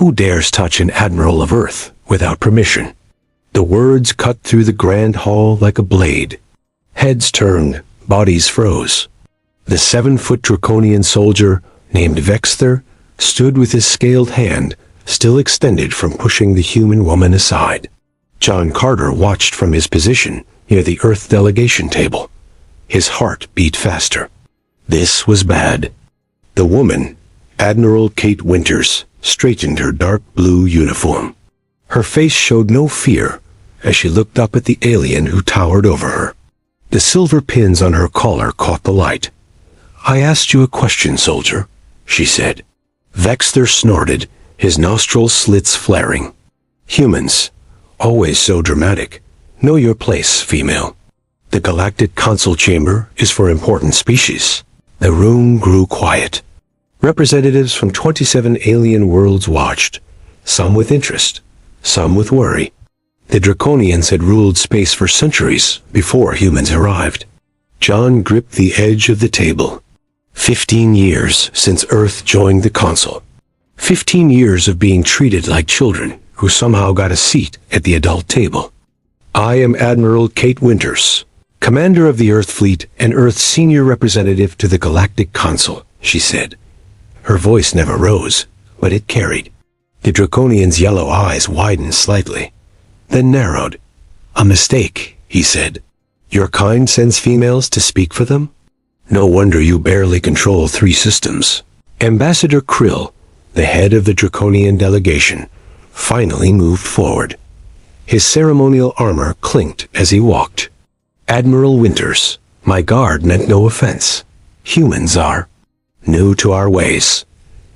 Who dares touch an admiral of Earth without permission? The words cut through the grand hall like a blade. Heads turned, bodies froze. The 7-foot draconian soldier, named Vexter, stood with his scaled hand still extended from pushing the human woman aside. John Carter watched from his position near the Earth delegation table. His heart beat faster. This was bad. The woman, Admiral Kate Winters, straightened her dark blue uniform. Her face showed no fear as she looked up at the alien who towered over her. The silver pins on her collar caught the light. "I asked you a question, soldier," she said. Vexter snorted, his nostril slits flaring. "Humans, always so dramatic. Know your place, female. The Galactic Consul chamber is for important species." The room grew quiet. Representatives from 27 alien worlds watched, some with interest, some with worry. The Draconians had ruled space for centuries before humans arrived. John gripped the edge of the table. 15 years since Earth joined the Consul. 15 years of being treated like children who somehow got a seat at the adult table. "I am Admiral Kate Winters, Commander of the Earth Fleet and Earth's senior representative to the Galactic Consul," she said. Her voice never rose, but it carried. The Draconian's yellow eyes widened slightly, then narrowed. "A mistake," he said. "Your kind sends females to speak for them? No wonder you barely control 3 systems." Ambassador Krill, the head of the Draconian delegation, finally moved forward. His ceremonial armor clinked as he walked. "Admiral Winters, my guard meant no offense. Humans are new to our ways."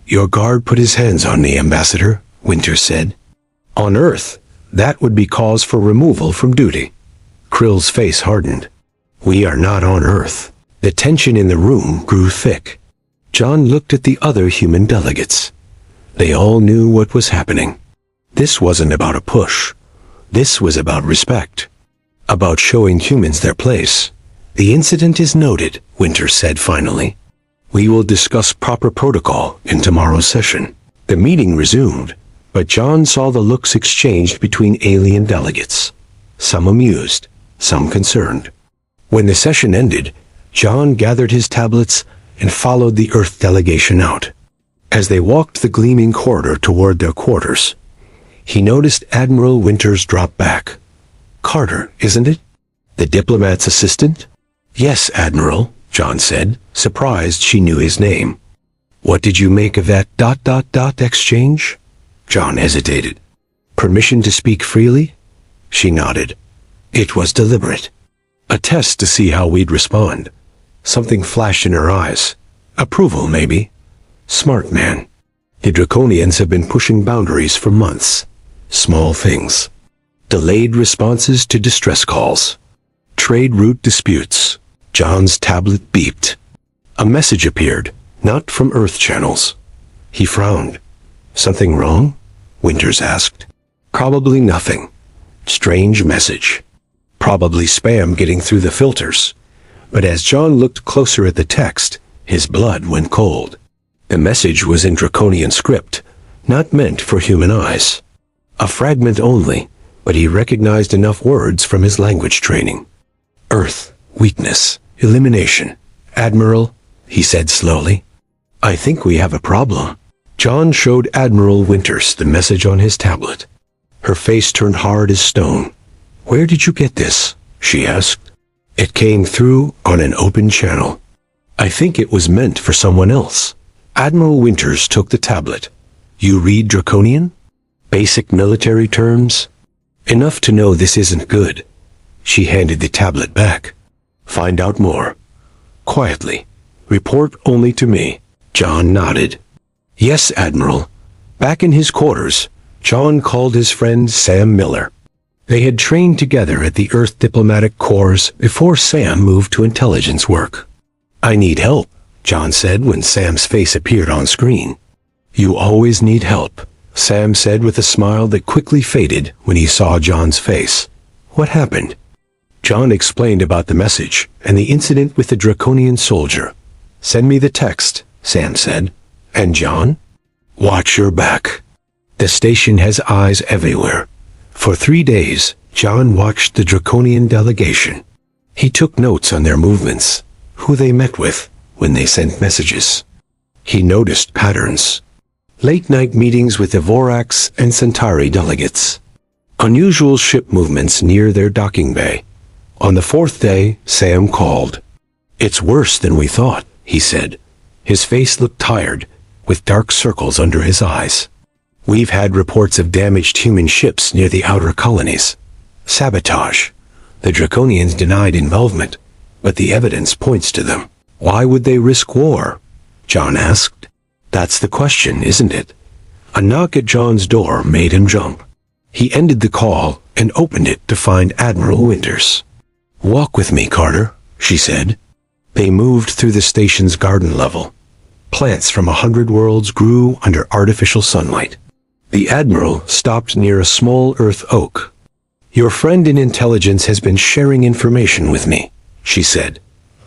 "Your guard put his hands on me, Ambassador," Winters said. "On Earth, that would be cause for removal from duty." Krill's face hardened. "We are not on Earth." The tension in the room grew thick. John looked at the other human delegates. They all knew what was happening. This wasn't about a push. This was about respect. About showing humans their place. "The incident is noted," Winters said finally. "We will discuss proper protocol in tomorrow's session." The meeting resumed, but John saw the looks exchanged between alien delegates. Some amused, some concerned. When the session ended, John gathered his tablets and followed the Earth delegation out. As they walked the gleaming corridor toward their quarters, he noticed Admiral Winters drop back. "Carter, isn't it? The diplomat's assistant?" "Yes, Admiral," John said, surprised she knew his name. "What did you make of that ... exchange?" John hesitated. "Permission to speak freely?" She nodded. "It was deliberate. A test to see how we'd respond." Something flashed in her eyes. Approval, maybe. "Smart man. The Draconians have been pushing boundaries for months. Small things. Delayed responses to distress calls. Trade route disputes." John's tablet beeped. A message appeared, not from Earth channels. He frowned. "Something wrong?" Winters asked. "Probably nothing. Strange message. Probably spam getting through the filters." But as John looked closer at the text, his blood went cold. The message was in Draconian script, not meant for human eyes. A fragment only, but he recognized enough words from his language training. "Earth, weakness, elimination. Admiral," he said slowly. "I think we have a problem." John showed Admiral Winters the message on his tablet. Her face turned hard as stone. "Where did you get this?" she asked. "It came through on an open channel. I think it was meant for someone else." Admiral Winters took the tablet. "You read Draconian? Basic military terms? Enough to know this isn't good." She handed the tablet back. "Find out more. Quietly. Report only to me." John nodded. "Yes, Admiral." Back in his quarters, John called his friend Sam Miller. They had trained together at the Earth Diplomatic Corps before Sam moved to intelligence work. "I need help," John said when Sam's face appeared on screen. "You always need help," Sam said with a smile that quickly faded when he saw John's face. "What happened?" John explained about the message and the incident with the Draconian soldier. "Send me the text," Sam said. "And John? Watch your back." The The station has eyes everywhere. For 3 days, John watched the Draconian delegation. He took notes on their movements, who they met with, when they sent messages. He noticed patterns. Late-night meetings with the Vorax and Centauri delegates. Unusual ship movements near their docking bay. On the 4th day, Sam called. "It's worse than we thought," he said. His face looked tired, with dark circles under his eyes. "We've had reports of damaged human ships near the outer colonies. Sabotage. The Draconians denied involvement, but the evidence points to them." "Why would they risk war?" John asked. "That's the question, isn't it?" A knock at John's door made him jump. He ended the call and opened it to find Admiral Winters. "Walk with me, Carter," she said. They moved through the station's garden level. Plants from 100 worlds grew under artificial sunlight. The Admiral stopped near a small earth oak. "Your friend in intelligence has been sharing information with me," she said.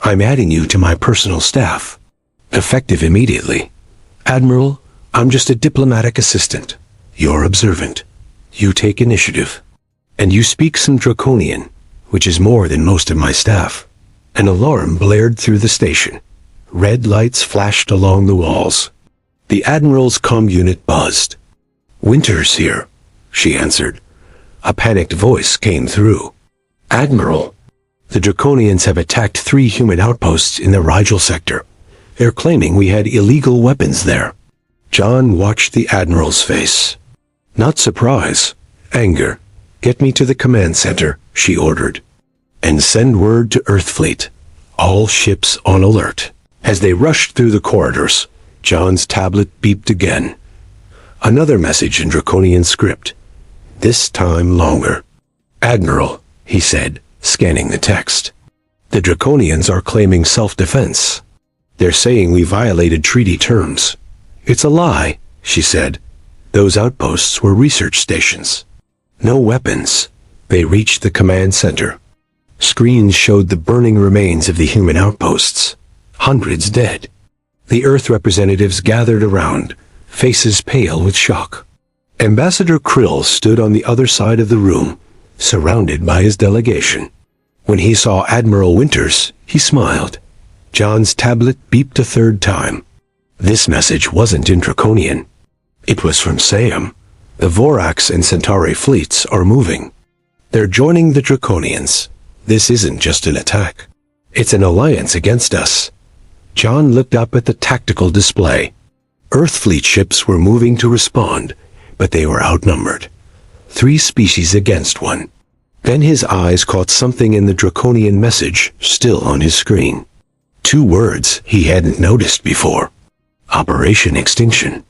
"I'm adding you to my personal staff. Effective immediately. Admiral, I'm just a diplomatic assistant. You're observant. You take initiative. And you speak some Draconian, which is more than most of my staff." An alarm blared through the station. Red lights flashed along the walls. The Admiral's comm unit buzzed. "Winters here," she answered. A panicked voice came through. "Admiral, the Draconians have attacked 3 human outposts in the Rigel sector. They're claiming we had illegal weapons there." John watched the Admiral's face. Not surprise, anger. "Get me to the command center," she ordered. "And send word to Earthfleet. All ships on alert." As they rushed through the corridors, John's tablet beeped again. Another message in Draconian script. This time longer. "Admiral," he said, scanning the text. "The Draconians are claiming self-defense. They're saying we violated treaty terms." "It's a lie," she said. "Those outposts were research stations. No weapons." They reached the command center. Screens showed the burning remains of the human outposts. Hundreds dead. The Earth representatives gathered around, faces pale with shock. Ambassador Krill stood on the other side of the room, surrounded by his delegation. When he saw Admiral Winters, he smiled. John's tablet beeped a 3rd time. This message wasn't in Draconian. It was from Sam. "The Vorax and Centauri fleets are moving. They're joining the Draconians. This isn't just an attack. It's an alliance against us." John looked up at the tactical display. Earthfleet ships were moving to respond, but they were outnumbered. 3 species against 1. Then his eyes caught something in the Draconian message still on his screen. 2 words he hadn't noticed before. Operation Extinction.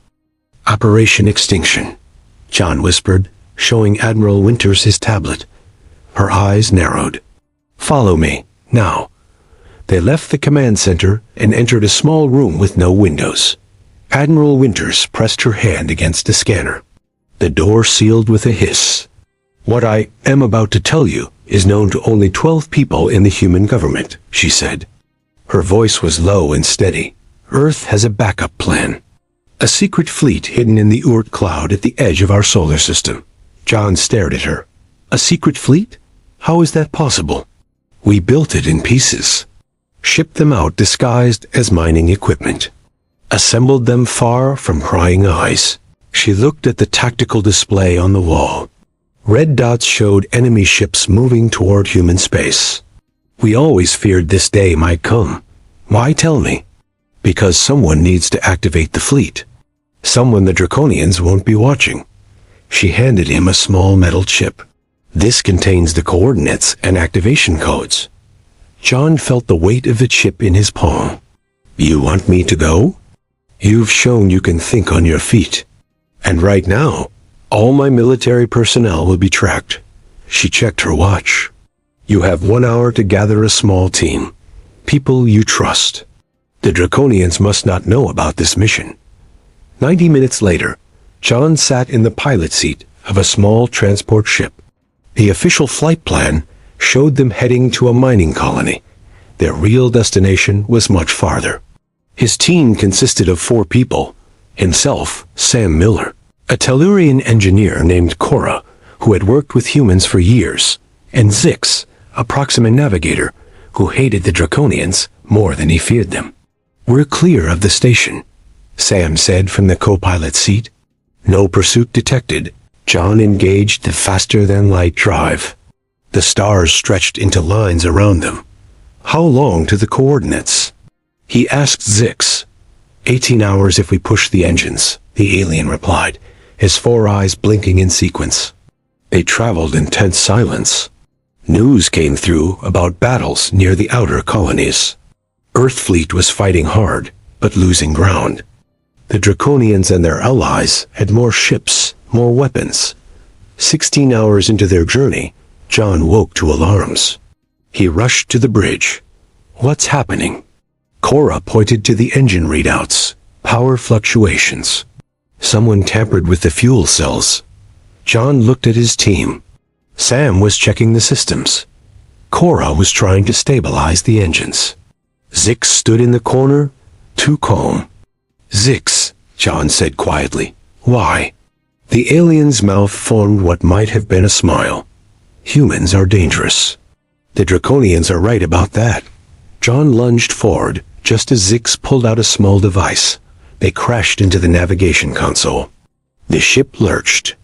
"Operation Extinction," John whispered, showing Admiral Winters his tablet. Her eyes narrowed. "Follow me, now." They left the command center and entered a small room with no windows. Admiral Winters pressed her hand against the scanner. The door sealed with a hiss. "What I am about to tell you is known to only 12 people in the human government," she said. Her voice was low and steady. "Earth has a backup plan. A secret fleet hidden in the Oort cloud at the edge of our solar system." John stared at her. "A secret fleet? How is that possible?" "We built it in pieces. Shipped them out disguised as mining equipment. Assembled them far from prying eyes." She looked at the tactical display on the wall. Red dots showed enemy ships moving toward human space. "We always feared this day might come. Why tell me?" "Because someone needs to activate the fleet. Someone the Draconians won't be watching." She handed him a small metal chip. "This contains the coordinates and activation codes." John felt the weight of the chip in his palm. "You want me to go? You've shown you can think on your feet. And right now, all my military personnel will be tracked." She checked her watch. "You have 1 hour to gather a small team. People you trust. The Draconians must not know about this mission." 90 minutes later, John sat in the pilot seat of a small transport ship. The official flight plan showed them heading to a mining colony. Their real destination was much farther. His team consisted of 4 people: himself, Sam Miller, a Tellurian engineer named Cora, who had worked with humans for years, and Zix, a Proxima navigator, who hated the Draconians more than he feared them. "We're clear of the station," Sam said from the co-pilot seat. No pursuit detected. John engaged the faster-than-light drive. The stars stretched into lines around them. "How long to the coordinates?" he asked Zix. 18 hours if we push the engines," the alien replied, his 4 eyes blinking in sequence. They traveled in tense silence. News came through about battles near the outer colonies. Earth fleet was fighting hard, but losing ground. The Draconians and their allies had more ships, more weapons. 16 hours into their journey, John woke to alarms. He rushed to the bridge. "What's happening?" Cora pointed to the engine readouts. Power fluctuations. Someone tampered with the fuel cells. John looked at his team. Sam was checking the systems. Cora was trying to stabilize the engines. Zix stood in the corner, too calm. "Zix," John said quietly. "Why?" The alien's mouth formed what might have been a smile. "Humans are dangerous. The Draconians are right about that." John lunged forward, just as Zix pulled out a small device. They crashed into the navigation console. The ship lurched.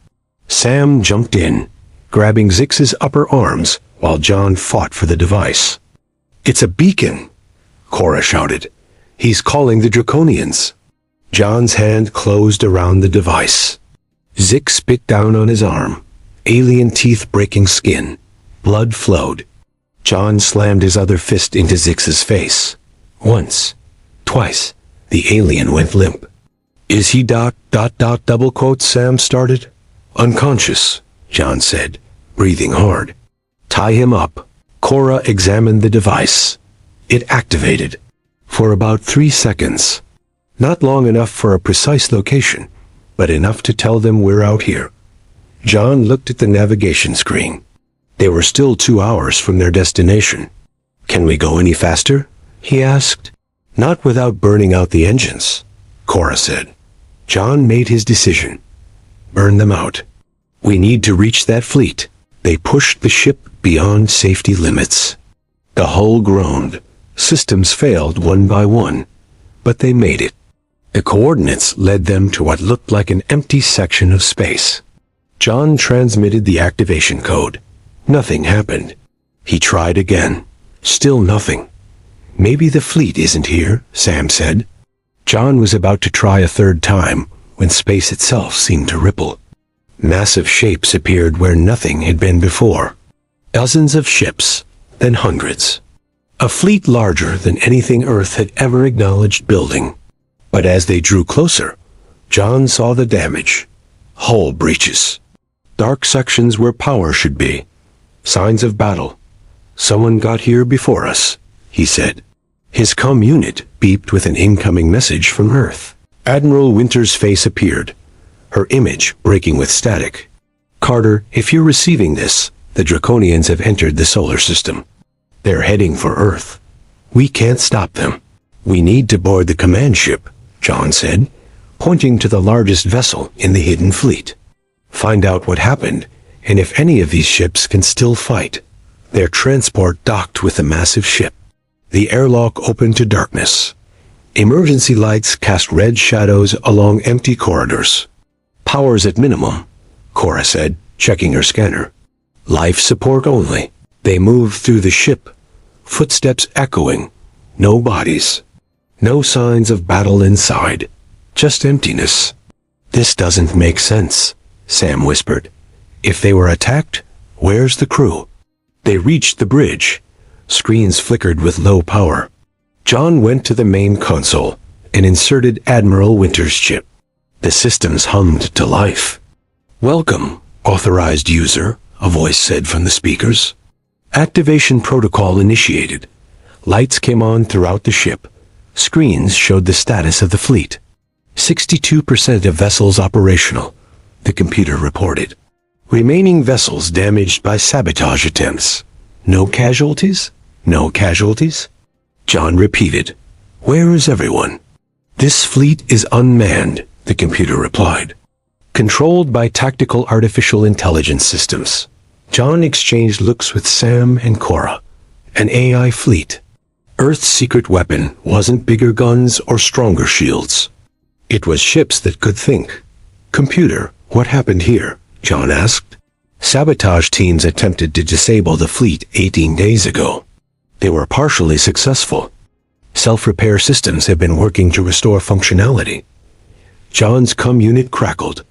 Sam jumped in, grabbing Zix's upper arms while John fought for the device. "It's a beacon!" Cora shouted. "He's calling the Draconians." John's hand closed around the device. Zix bit down on his arm, alien teeth breaking skin. Blood flowed. John slammed his other fist into Zix's face. Once, twice, the alien went limp. "Is he double quote," Sam started. "Unconscious," John said, breathing hard. "Tie him up." Cora examined the device. It activated. For about 3 seconds. Not long enough for a precise location, but enough to tell them we're out here. John looked at the navigation screen. They were still 2 hours from their destination. "Can we go any faster?" he asked. "Not without burning out the engines," Cora said. John made his decision. Burn them out. "We need to reach that fleet." They pushed the ship beyond safety limits. The hull groaned. Systems failed one by one, but they made it. The coordinates led them to what looked like an empty section of space. John transmitted the activation code. Nothing happened. He tried again. Still nothing. "Maybe the fleet isn't here," Sam said. John was about to try a third time when space itself seemed to ripple. Massive shapes appeared where nothing had been before. Dozens of ships, then hundreds. A fleet larger than anything Earth had ever acknowledged building. But as they drew closer, John saw the damage. Hull breaches. Dark sections where power should be. Signs of battle. "Someone got here before us," he said. His comm unit beeped with an incoming message from Earth. Admiral Winter's face appeared, her image breaking with static. "Carter, if you're receiving this, the Draconians have entered the solar system. They're heading for Earth. We can't stop them. We need to board the command ship," John said, pointing to the largest vessel in the hidden fleet. "Find out what happened, and if any of these ships can still fight." Their transport docked with the massive ship. The airlock opened to darkness. Emergency lights cast red shadows along empty corridors. "Power's at minimum," Cora said, checking her scanner. "Life support only." They moved through the ship, footsteps echoing. No bodies. No signs of battle inside. Just emptiness. "This doesn't make sense," Sam whispered. "If they were attacked, where's the crew?" They reached the bridge. Screens flickered with low power. John went to the main console and inserted Admiral Winter's chip. The systems hummed to life. "Welcome, authorized user," a voice said from the speakers. Activation protocol initiated. Lights came on throughout the ship. Screens showed the status of the fleet. 62% of vessels operational, the computer reported. Remaining vessels damaged by sabotage attempts. No casualties? No casualties? John repeated. "Where is everyone?" "This fleet is unmanned," the computer replied. controlled by tactical artificial intelligence systems. John exchanged looks with Sam and Cora. An AI fleet. Earth's secret weapon wasn't bigger guns or stronger shields. It was ships that could think. "Computer, what happened here?" John asked. "Sabotage teams attempted to disable the fleet 18 days ago. They were partially successful. Self-repair systems have been working to restore functionality." John's comm unit crackled.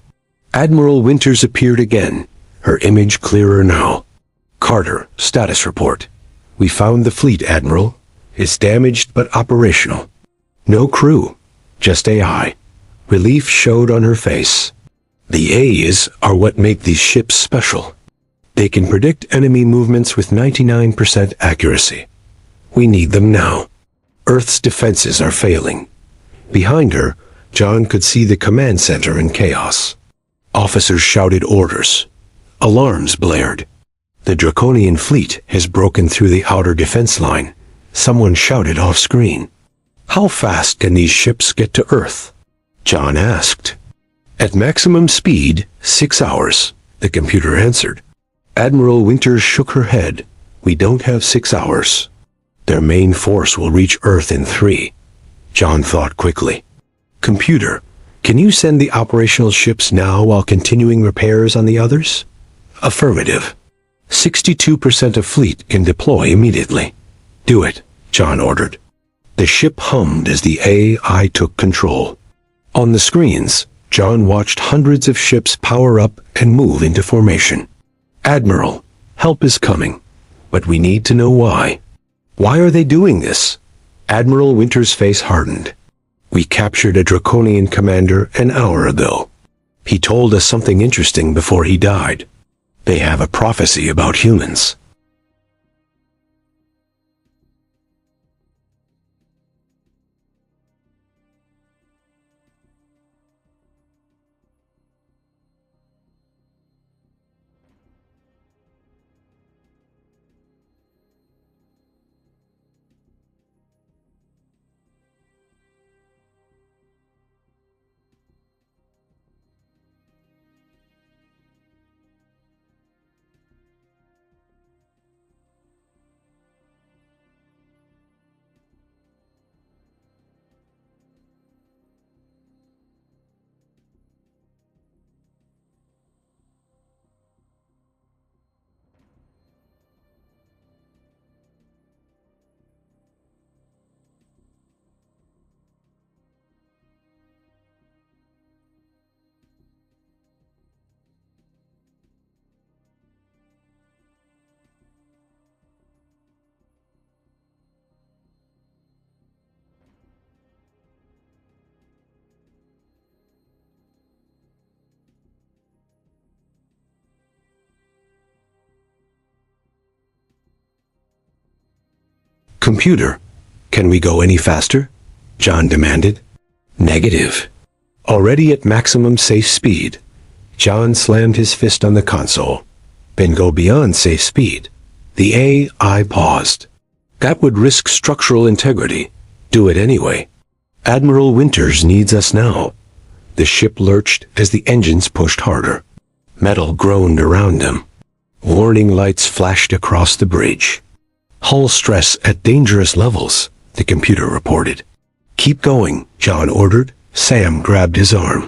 Admiral Winters appeared again, her image clearer now. "Carter, status report. We found the fleet, Admiral. It's damaged but operational. No crew, just AI." Relief showed on her face. The A's are what make these ships special. They can predict enemy movements with 99% accuracy. We need them now. Earth's defenses are failing. Behind her, John could see the command center in chaos. Officers shouted orders. Alarms blared. "The Draconian fleet has broken through the outer defense line," someone shouted off-screen. "How fast can these ships get to Earth?" John asked. "At maximum speed, 6 hours," the computer answered. Admiral Winters shook her head. "We don't have 6 hours. Their main force will reach Earth in 3. John thought quickly. "Computer, can you send the operational ships now while continuing repairs on the others?" "Affirmative. 62% of fleet can deploy immediately." "Do it," John ordered. The ship hummed as the AI took control. On the screens, John watched hundreds of ships power up and move into formation. "Admiral, help is coming, but we need to know why." "Why are they doing this?" Admiral Winters' face hardened. "We captured a Draconian commander an hour ago. He told us something interesting before he died. They have a prophecy about humans." "Computer, can we go any faster?" John demanded. "Negative. Already at maximum safe speed." John slammed his fist on the console. "Then go beyond safe speed." The AI paused. "That would risk structural integrity. Do it anyway." "Admiral Winters needs us now." The ship lurched as the engines pushed harder. Metal groaned around them. Warning lights flashed across the bridge. "Hull stress at dangerous levels," the computer reported. "Keep going," John ordered. Sam grabbed his arm.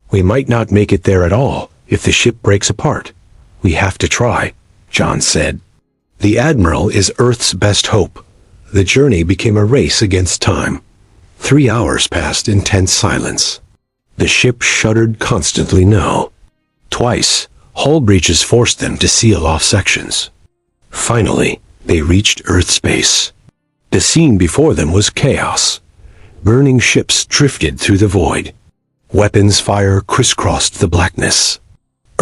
"We might not make it there at all if the ship breaks apart." "We have to try," John said. The Admiral is Earth's best hope. The journey became a race against time. 3 hours passed in tense silence. The ship shuddered constantly now. Twice, hull breaches forced them to seal off sections. Finally, they reached Earth space. The scene before them was chaos. Burning ships drifted through the void. Weapons fire crisscrossed the blackness.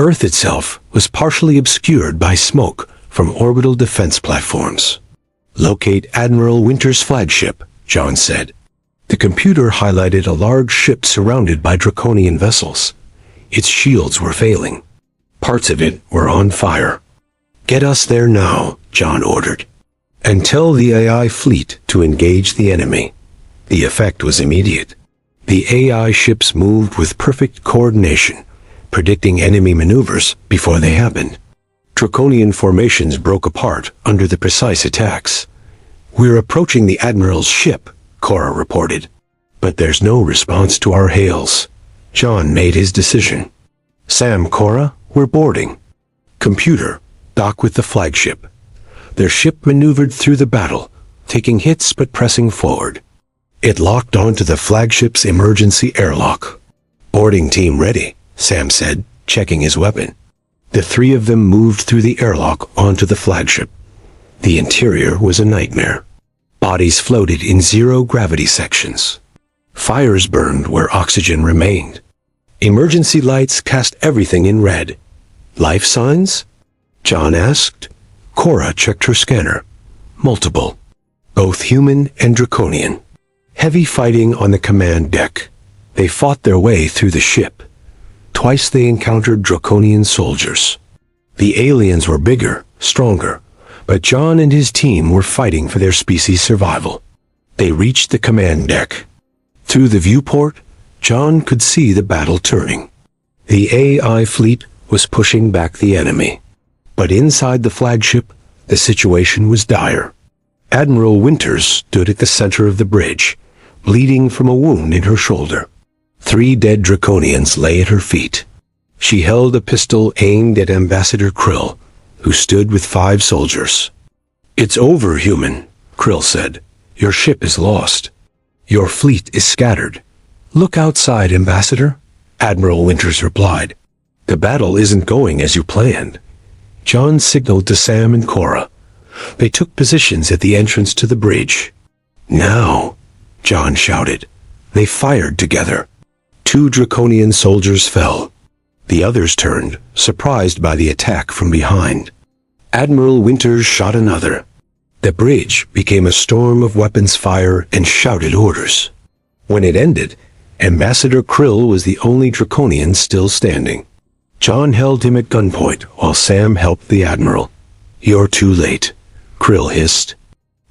Earth itself was partially obscured by smoke from orbital defense platforms. "Locate Admiral Winters' flagship," John said. The computer highlighted a large ship surrounded by Draconian vessels. Its shields were failing. Parts of it were on fire. "Get us there now," John ordered. "And tell the AI fleet to engage the enemy." The effect was immediate. The AI ships moved with perfect coordination, predicting enemy maneuvers before they happened. Draconian formations broke apart under the precise attacks. "We're approaching the Admiral's ship," Cora reported. "But there's no response to our hails." John made his decision. "Sam, Cora, we're boarding." "Computer, dock with the flagship." Their ship maneuvered through the battle, taking hits but pressing forward. It locked onto the flagship's emergency airlock. "Boarding team ready," Sam said, checking his weapon. The three of them moved through the airlock onto the flagship. The interior was a nightmare. Bodies floated in zero-gravity sections. Fires burned where oxygen remained. Emergency lights cast everything in red. "Life signs?" John asked. Cora checked her scanner. "Multiple. Both human and draconian." Heavy fighting on the command deck. They fought their way through the ship. Twice they encountered draconian soldiers. The aliens were bigger, stronger, but John and his team were fighting for their species' survival. They reached the command deck. Through the viewport, John could see the battle turning. The AI fleet was pushing back the enemy. But inside the flagship, the situation was dire. Admiral Winters stood at the center of the bridge, bleeding from a wound in her shoulder. 3 dead draconians lay at her feet. She held a pistol aimed at Ambassador Krill, who stood with 5 soldiers. "It's over, human," Krill said. "Your ship is lost. Your fleet is scattered. Look outside, Ambassador," Admiral Winters replied. "The battle isn't going as you planned." John signaled to Sam and Cora. They took positions at the entrance to the bridge. "Now," John shouted. They fired together. 2 draconian soldiers fell. The others turned, surprised by the attack from behind. Admiral Winters shot another. The bridge became a storm of weapons fire and shouted orders. When it ended, Ambassador Krill was the only draconian still standing. John held him at gunpoint while Sam helped the Admiral. "You're too late," Krill hissed.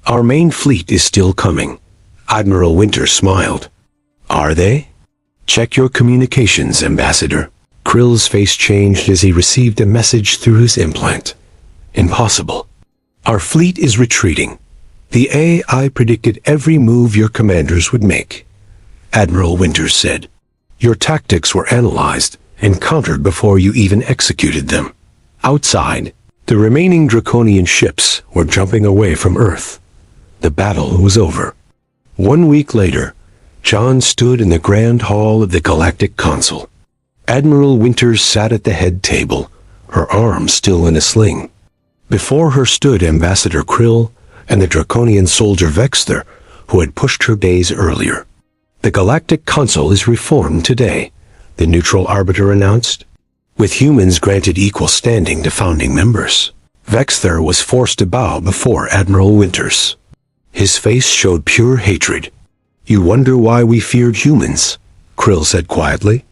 "Our main fleet is still coming." Admiral Winters smiled. "Are they?" "Check your communications, Ambassador." Krill's face changed as he received a message through his implant. "Impossible. Our fleet is retreating. The AI predicted every move your commanders would make," Admiral Winters said. "Your tactics were analyzed and countered before you even executed them." Outside, the remaining draconian ships were jumping away from Earth. The battle was over. 1 week later, John stood in the grand hall of the Galactic Consul. Admiral Winters sat at the head table, her arm still in a sling. Before her stood Ambassador Krill and the draconian soldier Vexter, who had pushed her days earlier. "The Galactic Consul is reformed today," the neutral arbiter announced. "With humans granted equal standing to founding members." Vexter was forced to bow before Admiral Winters. His face showed pure hatred. "You wonder why we feared humans," Krill said quietly.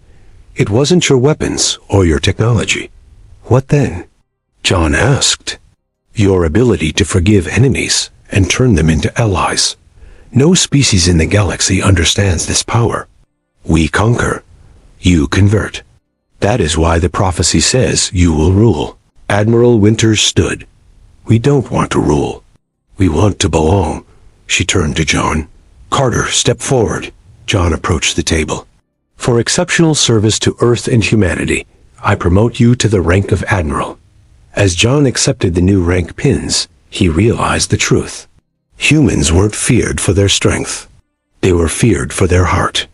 "It wasn't your weapons or your technology." "What then?" John asked. "Your ability to forgive enemies and turn them into allies. No species in the galaxy understands this power. We conquer. You convert. That is why the prophecy says you will rule." Admiral Winters stood. "We don't want to rule. We want to belong." She turned to John. "Carter, step forward." John approached the table. "For exceptional service to Earth and humanity, I promote you to the rank of Admiral." As John accepted the new rank pins, he realized the truth. Humans weren't feared for their strength. They were feared for their heart.